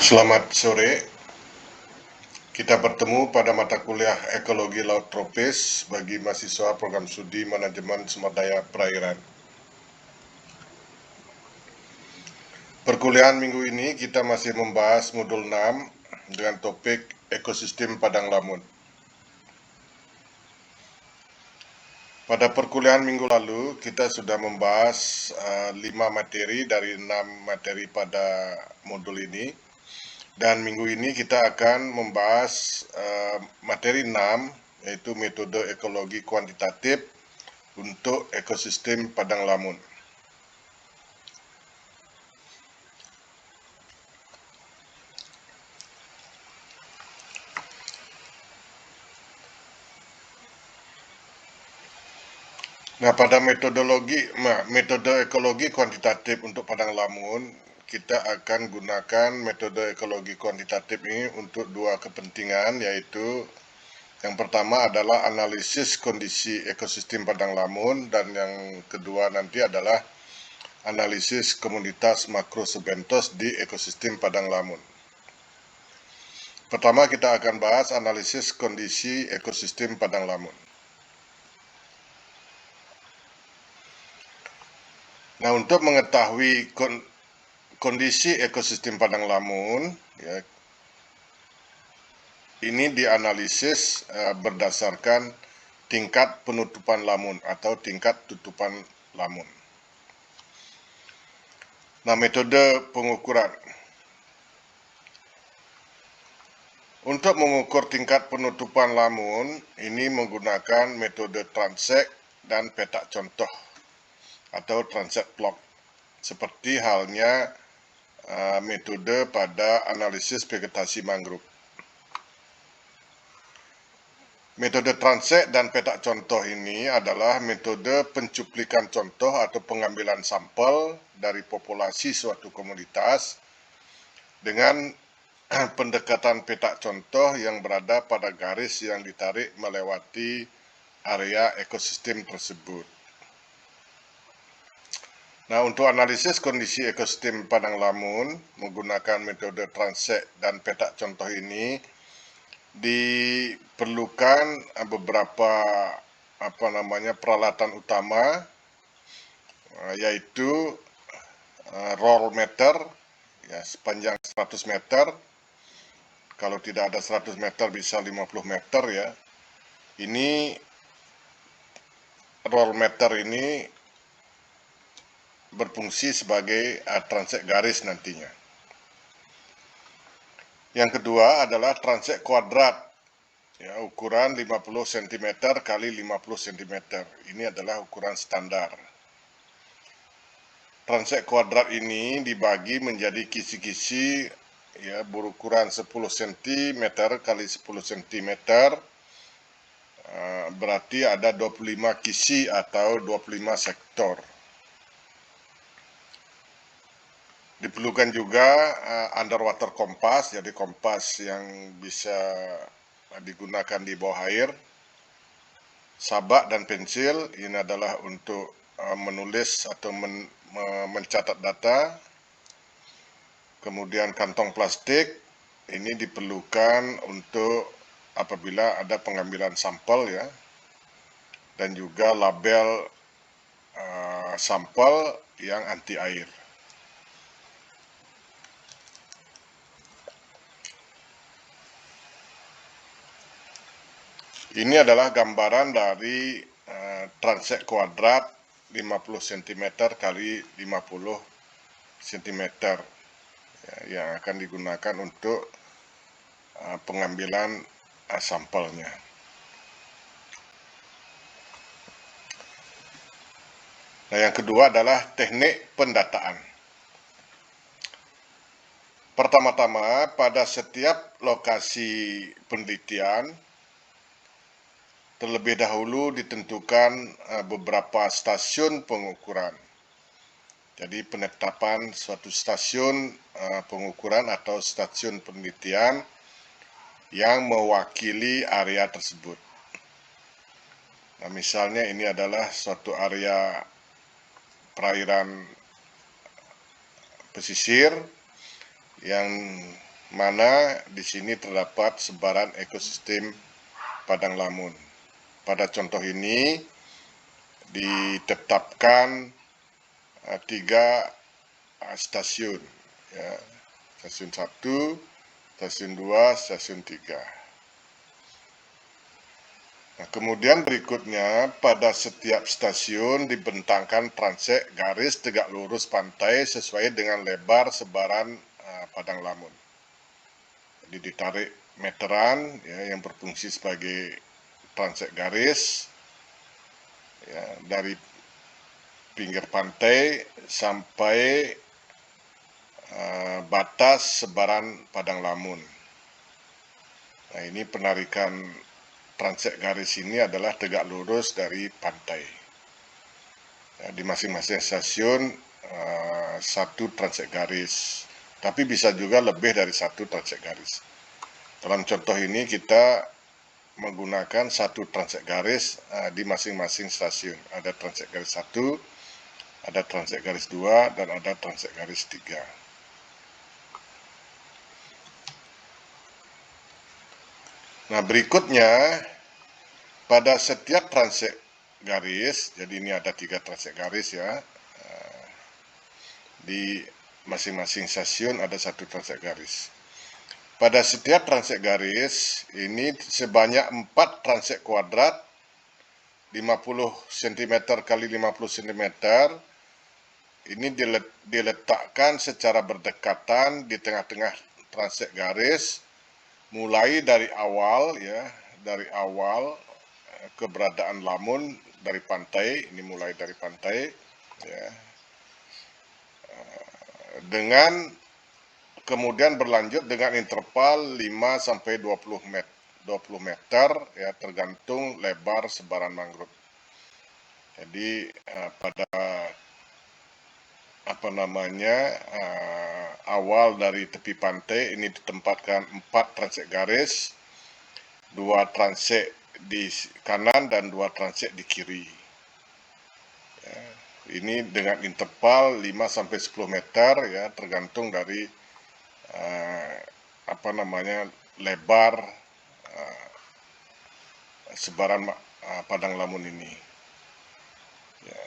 Selamat sore, kita bertemu pada mata kuliah Ekologi Laut Tropis bagi mahasiswa program studi Manajemen Sumber Daya Perairan. Perkuliahan minggu ini kita masih membahas modul 6 dengan topik ekosistem padang lamun. Pada perkuliahan minggu lalu kita sudah membahas 5 materi dari 6 materi pada modul ini. Dan minggu ini kita akan membahas materi 6, yaitu metode ekologi kuantitatif untuk ekosistem padang lamun. Nah, pada metode ekologi kuantitatif untuk padang lamun, kita akan gunakan metode ekologi kuantitatif ini untuk dua kepentingan, yaitu yang pertama adalah analisis kondisi ekosistem padang lamun, dan yang kedua nanti adalah analisis komunitas makrosubentos di ekosistem padang lamun. Pertama kita akan bahas analisis kondisi ekosistem padang lamun. Nah, untuk mengetahui kondisi ekosistem padang lamun, ya, ini dianalisis berdasarkan tingkat penutupan lamun atau tingkat tutupan lamun. Nah, metode pengukuran. Untuk mengukur tingkat penutupan lamun, ini menggunakan metode transek dan petak contoh atau transek plot, seperti halnya metode pada analisis vegetasi mangrove. Metode transek dan petak contoh ini adalah metode pencuplikan contoh atau pengambilan sampel dari populasi suatu komunitas dengan pendekatan petak contoh yang berada pada garis yang ditarik melewati area ekosistem tersebut. Nah, untuk analisis kondisi ekosistem padang lamun menggunakan metode transek dan petak contoh ini diperlukan beberapa peralatan utama, yaitu roll meter ya, sepanjang 100 meter. Kalau tidak ada 100 meter bisa 50 meter ya. Ini roll meter ini berfungsi sebagai transek garis nantinya. Yang kedua adalah transek kuadrat, ya, ukuran 50 cm kali 50 cm. Ini adalah ukuran standar. Transek kuadrat ini dibagi menjadi kisi-kisi, ya, berukuran 10 cm kali 10 cm. Berarti ada 25 kisi atau 25 sektor. Diperlukan juga underwater kompas, jadi kompas yang bisa digunakan di bawah air. Sabak dan pensil, ini adalah untuk menulis atau mencatat data. Kemudian kantong plastik, ini diperlukan untuk apabila ada pengambilan sampel ya. Dan juga label sampel yang anti air. Ini adalah gambaran dari transek kuadrat 50 cm kali 50 cm ya, yang akan digunakan untuk pengambilan sampelnya. Nah, yang kedua adalah teknik pendataan. Pertama-tama, pada setiap lokasi penelitian terlebih dahulu ditentukan beberapa stasiun pengukuran. Jadi penetapan suatu stasiun pengukuran atau stasiun penelitian yang mewakili area tersebut. Nah, misalnya ini adalah suatu area perairan pesisir yang mana di sini terdapat sebaran ekosistem padang lamun. Pada contoh ini ditetapkan 3 stasiun, ya, stasiun 1, stasiun 2, stasiun 3. Nah, kemudian berikutnya pada setiap stasiun dibentangkan transek garis tegak lurus pantai sesuai dengan lebar sebaran padang lamun. Jadi ditarik meteran, ya, yang berfungsi sebagai transek garis, ya, dari pinggir pantai sampai batas sebaran padang lamun. Nah, ini penarikan transek garis ini adalah tegak lurus dari pantai. Ya, di masing-masing stasiun 1 transek garis, tapi bisa juga lebih dari 1 transek garis. Dalam contoh ini kita menggunakan 1 transek garis di masing-masing stasiun. Ada transek garis 1, ada transek garis 2, dan ada transek garis 3. Nah, berikutnya pada setiap transek garis, jadi ini ada 3 transek garis, ya, di masing-masing stasiun ada 1 transek garis. Pada setiap transek garis ini sebanyak 4 transek kuadrat 50 cm kali 50 cm ini diletakkan secara berdekatan di tengah-tengah transek garis, mulai dari awal, ya, dari awal keberadaan lamun dari pantai. Ini mulai dari pantai, ya, dengan kemudian berlanjut dengan interval 5 sampai 20 meter, ya, tergantung lebar sebaran mangrove. Jadi pada awal dari tepi pantai ini ditempatkan 4 transek garis, 2 transek di kanan dan 2 transek di kiri. Ya, ini dengan interval 5 sampai 10 meter, ya, tergantung dari lebar sebaran padang lamun ini. Ya.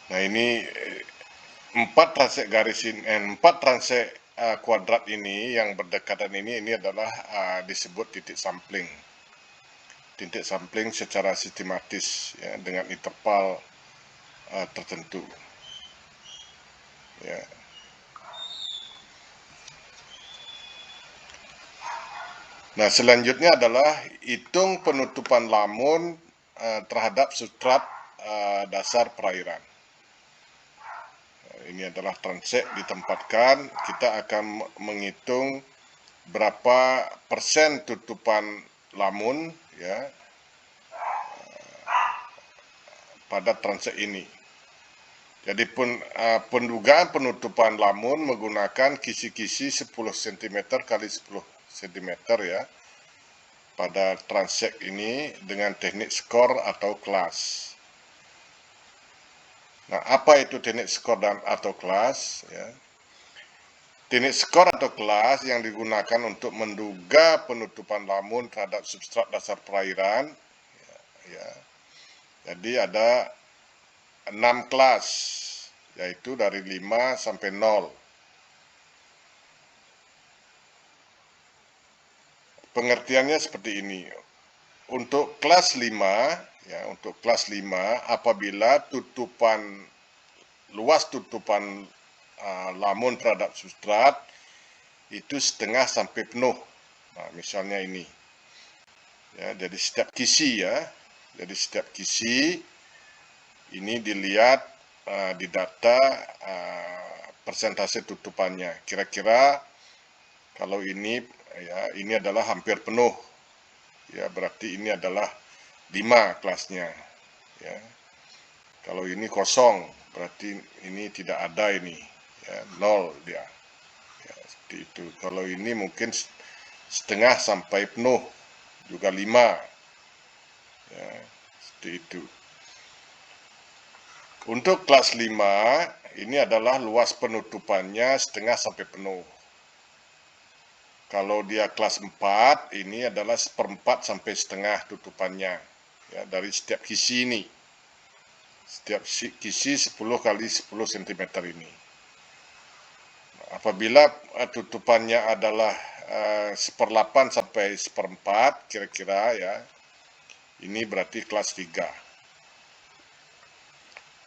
Nah, ini 4 transek garis ini, 4 transek kuadrat ini yang berdekatan ini adalah disebut titik sampling. Titik sampling secara sistematis, ya, dengan interval tertentu. Ya. Nah, selanjutnya adalah hitung penutupan lamun terhadap substrat dasar perairan. Ini adalah transek ditempatkan, kita akan menghitung berapa persen tutupan lamun, ya, pada transek ini. Jadi pendugaan penutupan lamun menggunakan kisi-kisi 10 cm kali 10 cm, ya, pada transek ini dengan teknik skor atau kelas. Nah, apa itu teknik skor dan atau kelas? Ya. Teknik skor atau kelas yang digunakan untuk menduga penutupan lamun terhadap substrat dasar perairan, ya. Jadi ada 6 kelas, yaitu dari 5 sampai 0. Pengertiannya seperti ini. Untuk kelas 5, ya, untuk kelas 5 apabila luas tutupan lamun terhadap substrat itu setengah sampai penuh. Nah, misalnya ini, ya, jadi setiap kisi, ya, jadi setiap kisi ini dilihat di data persentase tutupannya. Kira-kira kalau ini, ya, ini adalah hampir penuh, ya, berarti ini adalah 5 kelasnya, ya. Kalau ini kosong, berarti ini tidak ada ini, ya, 0 dia, ya, seperti itu. Kalau ini mungkin setengah sampai penuh, juga 5, ya, seperti itu. Untuk kelas 5 ini adalah luas penutupannya setengah sampai penuh. Kalau dia kelas 4, ini adalah 1/4 sampai setengah tutupannya, ya, dari setiap kisi ini. Setiap kisi 10 kali 10 cm ini. Apabila tutupannya adalah 1/8 sampai 1/4 kira-kira, ya, ini berarti kelas 3.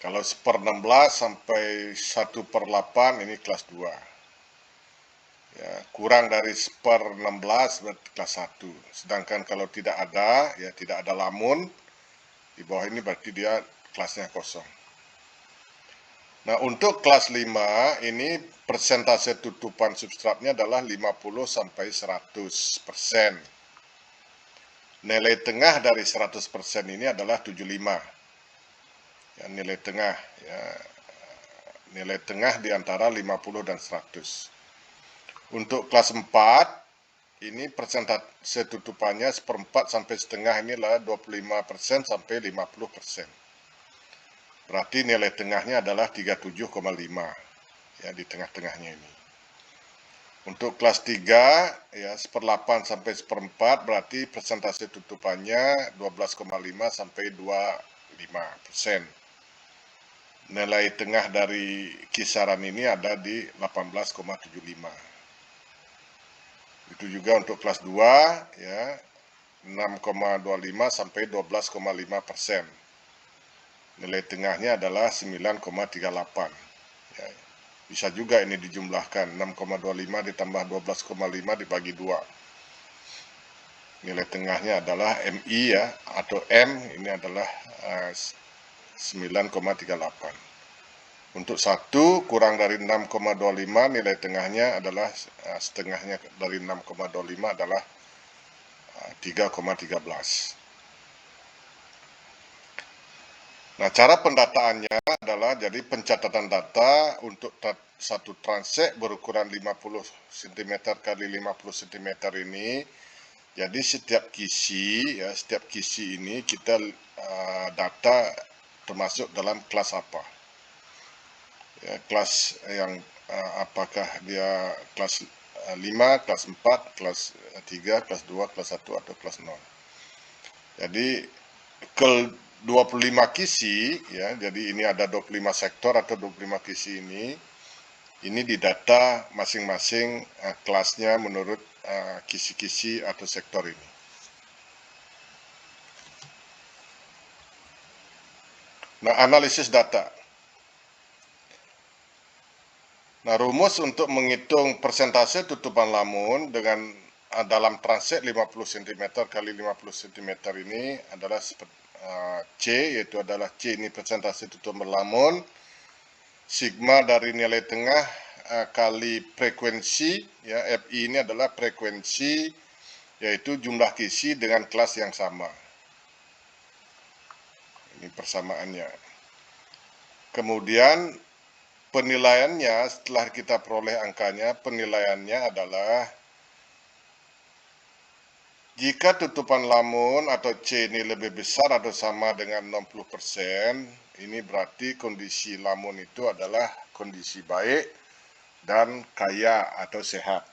Kalau 1/16 sampai 1/8 ini kelas 2. Ya, kurang dari 1/16 berarti kelas 1. Sedangkan kalau tidak ada, ya tidak ada lamun di bawah ini, berarti dia kelasnya kosong. Nah, untuk kelas 5 ini persentase tutupan substratnya adalah 50 sampai 100%. Nilai tengah dari 100% ini adalah 75. Ya, nilai tengah, ya, nilai tengah di antara 50 dan 100. Untuk kelas 4 ini persentase tutupannya 1/4 sampai setengah, inilah 25% sampai 50%. Berarti nilai tengahnya adalah 37,5, ya, di tengah-tengahnya ini. Untuk kelas 3, ya, 1/8 sampai 1/4 berarti persentase tutupannya 12,5 sampai 25%. Nilai tengah dari kisaran ini ada di 18,75. Itu juga untuk kelas 2, ya, 6,25 sampai 12,5%. Nilai tengahnya adalah 9,38. Ya, bisa juga ini dijumlahkan, 6,25 ditambah 12,5 dibagi 2. Nilai tengahnya adalah MI, ya, atau M ini adalah 9,38. Untuk 1 kurang dari 6,25, nilai tengahnya adalah setengahnya dari 6,25 adalah 3,13. Nah, cara pendataannya adalah, jadi pencatatan data untuk satu transek berukuran 50 cm kali 50 cm ini. Jadi setiap kisi, ya, setiap kisi ini kita data termasuk dalam kelas apa. Ya, kelas yang apakah dia kelas 5, kelas 4, kelas 3, kelas 2, kelas 1, atau kelas 0. Jadi ke 25 kisi, ya, jadi ini ada 25 sektor atau 25 kisi ini didata masing-masing kelasnya menurut kisi-kisi atau sektor ini. Nah, analisis data. Nah, rumus untuk menghitung persentase tutupan lamun dengan dalam transek 50 cm kali 50 cm ini adalah C, yaitu adalah C ini persentase tutupan lamun, sigma dari nilai tengah kali frekuensi, ya, Fi ini adalah frekuensi, yaitu jumlah kisi dengan kelas yang sama. Ini persamaannya. Kemudian penilaiannya setelah kita peroleh angkanya, penilaiannya adalah jika tutupan lamun atau C ini lebih besar atau sama dengan 60%, ini berarti kondisi lamun itu adalah kondisi baik dan kaya atau sehat.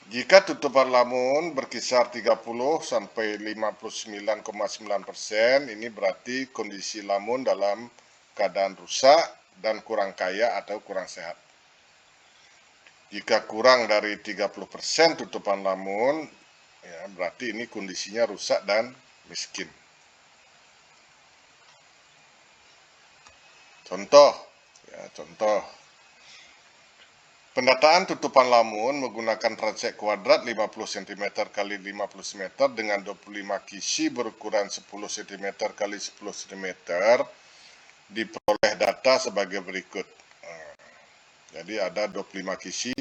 Jika tutupan lamun berkisar 30 sampai 59,9%, ini berarti kondisi lamun dalam keadaan rusak dan kurang kaya atau kurang sehat. Jika kurang dari 30% tutupan lamun, ya, berarti ini kondisinya rusak dan miskin. Contoh, ya, contoh. Pendataan tutupan lamun menggunakan transek kuadrat 50 cm kali 50 cm dengan 25 kisi berukuran 10 cm kali 10 cm diperoleh data sebagai berikut. Jadi ada 25 kisi,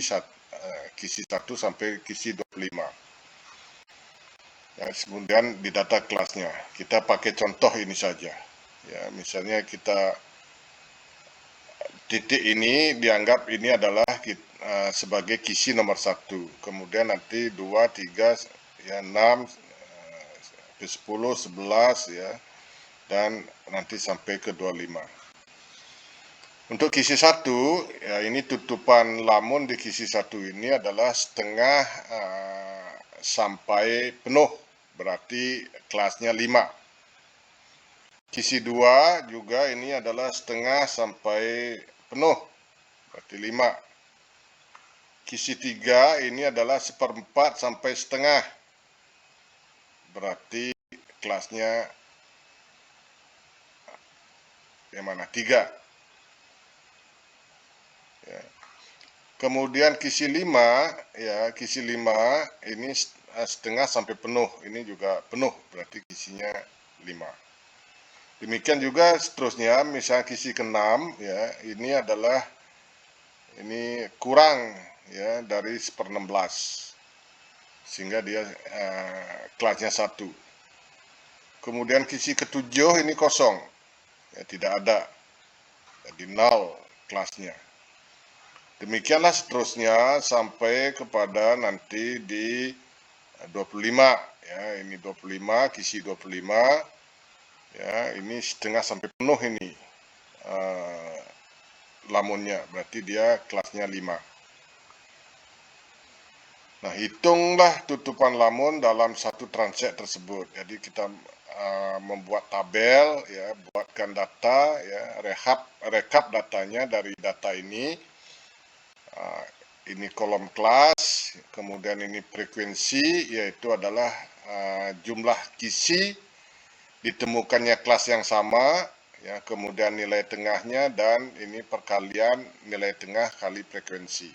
kisi 1 sampai kisi 25. Ya, kemudian di data kelasnya kita pakai contoh ini saja. Ya, misalnya kita titik ini dianggap ini adalah sebagai kisi nomor 1. Kemudian nanti 2, 3, ya, 6, 10, 11, ya, dan nanti sampai ke 25. Untuk kisi 1, ya ini tutupan lamun di kisi 1 ini adalah setengah sampai penuh, berarti kelasnya 5. Kisi 2 juga ini adalah setengah sampai penuh, berarti 5. Kisi 3 ini adalah seperempat sampai setengah, berarti kelasnya yang mana? 3. Ya. Kemudian kisi 5, ya kisi 5 ini setengah sampai penuh, ini juga penuh, berarti kisinya 5. Demikian juga seterusnya, misalnya kisi ke-6, ya ini adalah kurang ya dari 1/16, sehingga dia kelasnya 1. Kemudian kisi ke-7 ini kosong, ya tidak ada, jadi 0 kelasnya. Demikianlah seterusnya sampai kepada nanti di 25, ya ini 25, kisi 25, ya ini setengah sampai penuh ini lamunnya, berarti dia kelasnya 5. Nah, hitunglah tutupan lamun dalam satu transaksi tersebut. Jadi kita membuat tabel, ya, buatkan data, ya, rekap datanya dari data ini. Ini kolom kelas, kemudian ini frekuensi, yaitu adalah jumlah kisi ditemukannya kelas yang sama, ya, kemudian nilai tengahnya, dan ini perkalian nilai tengah kali frekuensi.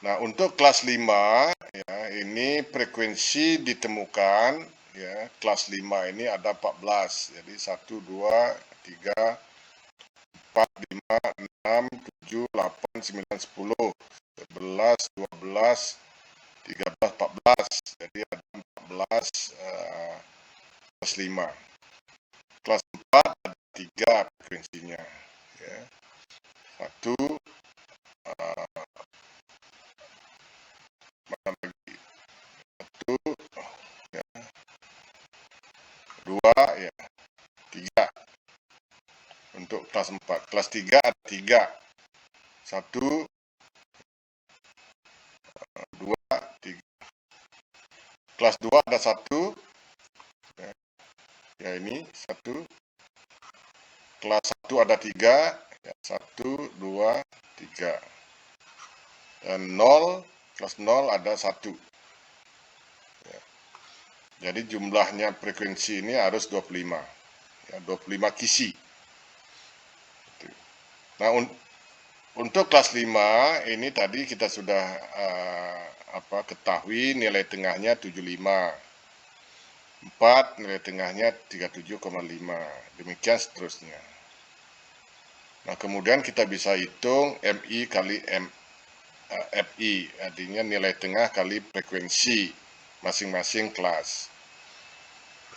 Nah, untuk kelas 5, ya, ini frekuensi ditemukan, ya, kelas 5 ini ada 14. Jadi 1, 2, 3, 4, 5, 6, 7, 8, 9, 10, 11, 12, 13, 14. Jadi ada 14 kelas 5. Kelas 4 ada 3 frekuensinya. Ya. 1, mana lagi? 1, ya. 2, ya. 3. Untuk kelas 4. Kelas 3 ada 3. 1, 2, 3. Kelas 2 ada 1. Ya ini 1. Kelas 1 ada 3. Ya, 1, 2, 3. Dan 0, kelas 0 ada 1. Ya. Jadi jumlahnya frekuensi ini harus 25. Ya, 25 kisi. Nah, untuk kelas 5 ini tadi kita sudah ketahui nilai tengahnya 75. 4 nilai tengahnya 37,5. Demikian seterusnya. Nah, kemudian kita bisa hitung MI kali FI, artinya nilai tengah kali frekuensi masing-masing kelas.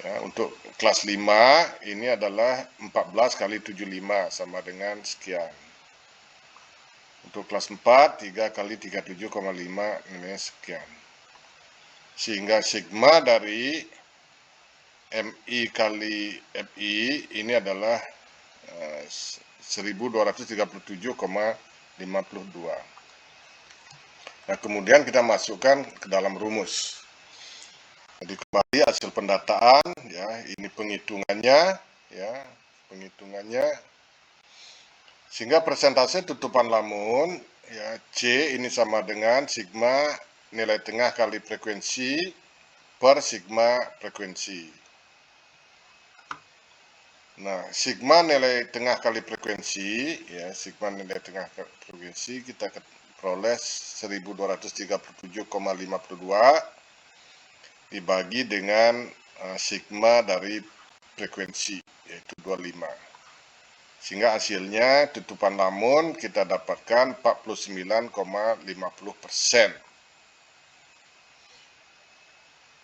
Ya, untuk kelas 5 ini adalah 14 kali 75 sama dengan sekian. Untuk kelas 4, 3 kali 37,5 nilainya sekian. Sehingga sigma dari MI kali FI ini adalah 1237,52. Nah, kemudian kita masukkan ke dalam rumus. Jadi kembali hasil pendataan, ya, ini penghitungannya, ya, penghitungannya. Sehingga persentase tutupan lamun, ya, C ini sama dengan sigma nilai tengah kali frekuensi per sigma frekuensi. Nah, sigma nilai tengah kali frekuensi, ya, sigma nilai tengah frekuensi kita peroleh 1237,52 dibagi dengan sigma dari frekuensi, yaitu 25. Sehingga hasilnya tutupan lamun kita dapatkan 49,50%.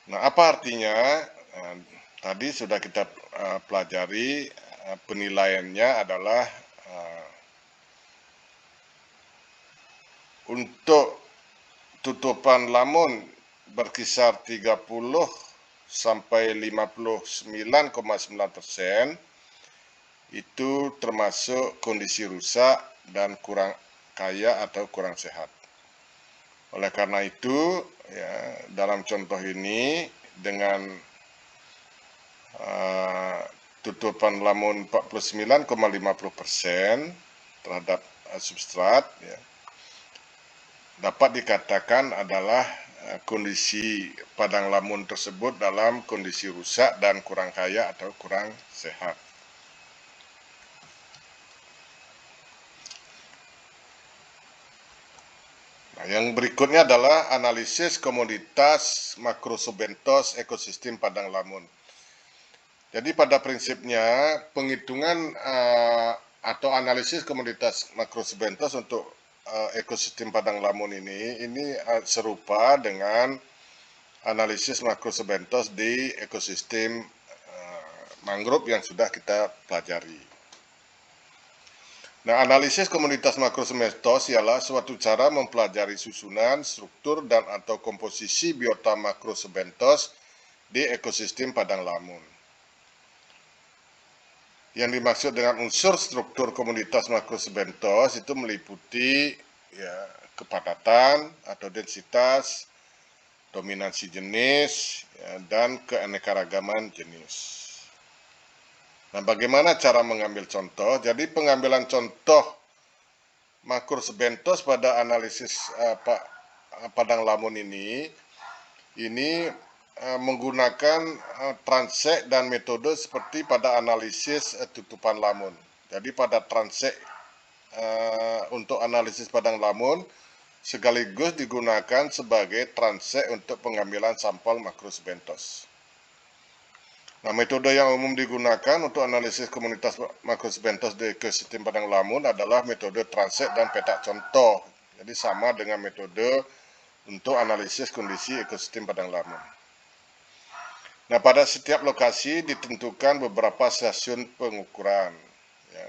Nah, apa artinya? Tadi sudah kita pelajari, penilaiannya adalah untuk tutupan lamun berkisar 30 sampai 59,9%, itu termasuk kondisi rusak dan kurang kaya atau kurang sehat. Oleh karena itu, ya, dalam contoh ini dengan tutupan lamun 49,50% terhadap substrat, ya, dapat dikatakan adalah kondisi padang lamun tersebut dalam kondisi rusak dan kurang kaya atau kurang sehat. Nah, yang berikutnya adalah analisis komoditas makrosubentos ekosistem padang lamun. Jadi pada prinsipnya penghitungan atau analisis komoditas makrosubentos untuk ekosistem padang lamun ini serupa dengan analisis makrosubentos di ekosistem mangrove yang sudah kita pelajari. Nah, analisis komoditas makrosubentos ialah suatu cara mempelajari susunan, struktur, dan atau komposisi biota makrosubentos di ekosistem padang lamun. Yang dimaksud dengan unsur struktur komoditas makrosubentos itu meliputi ya, kepadatan atau densitas, dominansi jenis, ya, dan keanekaragaman jenis. Nah, bagaimana cara mengambil contoh? Jadi pengambilan contoh makrosubentos pada analisis padang lamun ini menggunakan transek dan metode seperti pada analisis tutupan lamun. Jadi pada transek untuk analisis padang lamun sekaligus digunakan sebagai transek untuk pengambilan sampel makrosubentos. Nah, metode yang umum digunakan untuk analisis komunitas makrosubentos di ekosistem padang lamun adalah metode transek dan petak contoh. Jadi sama dengan metode untuk analisis kondisi ekosistem padang lamun. Nah, pada setiap lokasi ditentukan beberapa stasiun pengukuran, ya,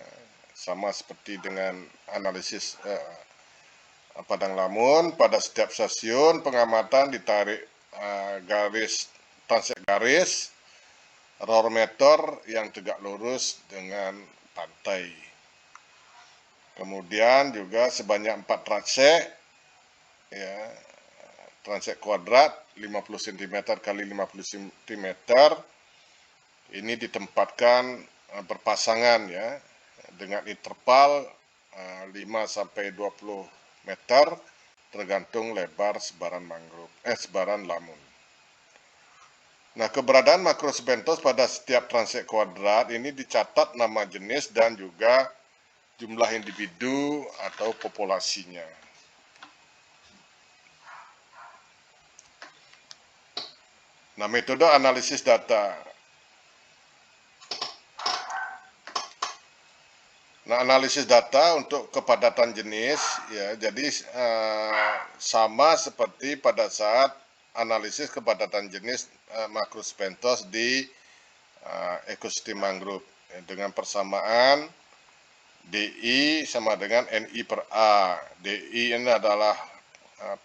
sama seperti dengan analisis padang lamun. Pada setiap stasiun pengamatan ditarik garis transek garis roller yang tegak lurus dengan pantai. Kemudian juga sebanyak 4 transek, ya, transek kuadrat 50 cm kali 50 cm ini ditempatkan berpasangan, ya, dengan interval 5 sampai 20 meter tergantung lebar sebaran lamun. Nah, keberadaan makrosubentos pada setiap transek kuadrat ini dicatat nama jenis dan juga jumlah individu atau populasinya. Nah, metode analisis data. Nah, analisis data untuk kepadatan jenis, ya, jadi sama seperti pada saat analisis kepadatan jenis makrosubentos di ekosistem mangrove, ya, dengan persamaan DI sama dengan NI per A. DI ini adalah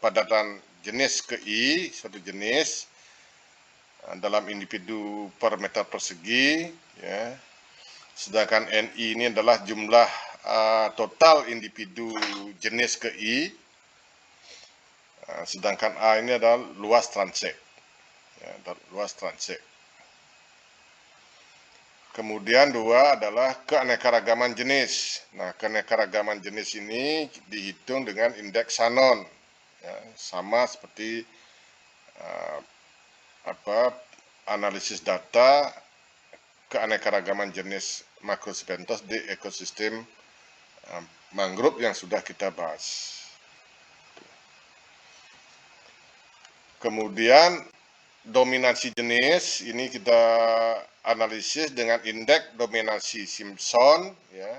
padatan jenis ke I, suatu jenis dalam individu per meter persegi, ya. Sedangkan NI ini adalah jumlah total individu jenis ke I, sedangkan A ini adalah luas transek, ya, luas transek. Kemudian dua adalah keanekaragaman jenis. Nah, keanekaragaman jenis ini dihitung dengan indeks Shannon, ya, sama seperti analisis data keanekaragaman jenis makrosubentos di ekosistem mangrove yang sudah kita bahas. Kemudian dominansi jenis ini kita analisis dengan indeks dominansi Simpson, ya,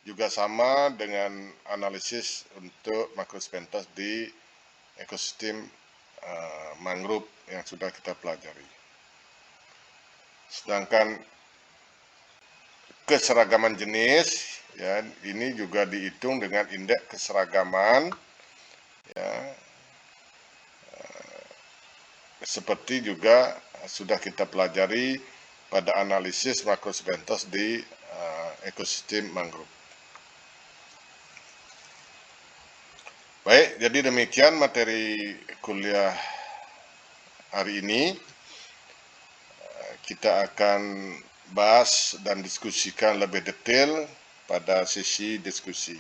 juga sama dengan analisis untuk makrosubentos di ekosistem mangrove yang sudah kita pelajari. Sedangkan keseragaman jenis, ya, ini juga dihitung dengan indeks keseragaman, ya, seperti juga sudah kita pelajari pada analisis makrosubentos di ekosistem mangrove. Baik, jadi demikian materi kuliah hari ini. Kita akan bahas dan diskusikan lebih detail pada sesi diskusi.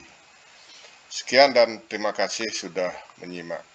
Sekian dan terima kasih sudah menyimak.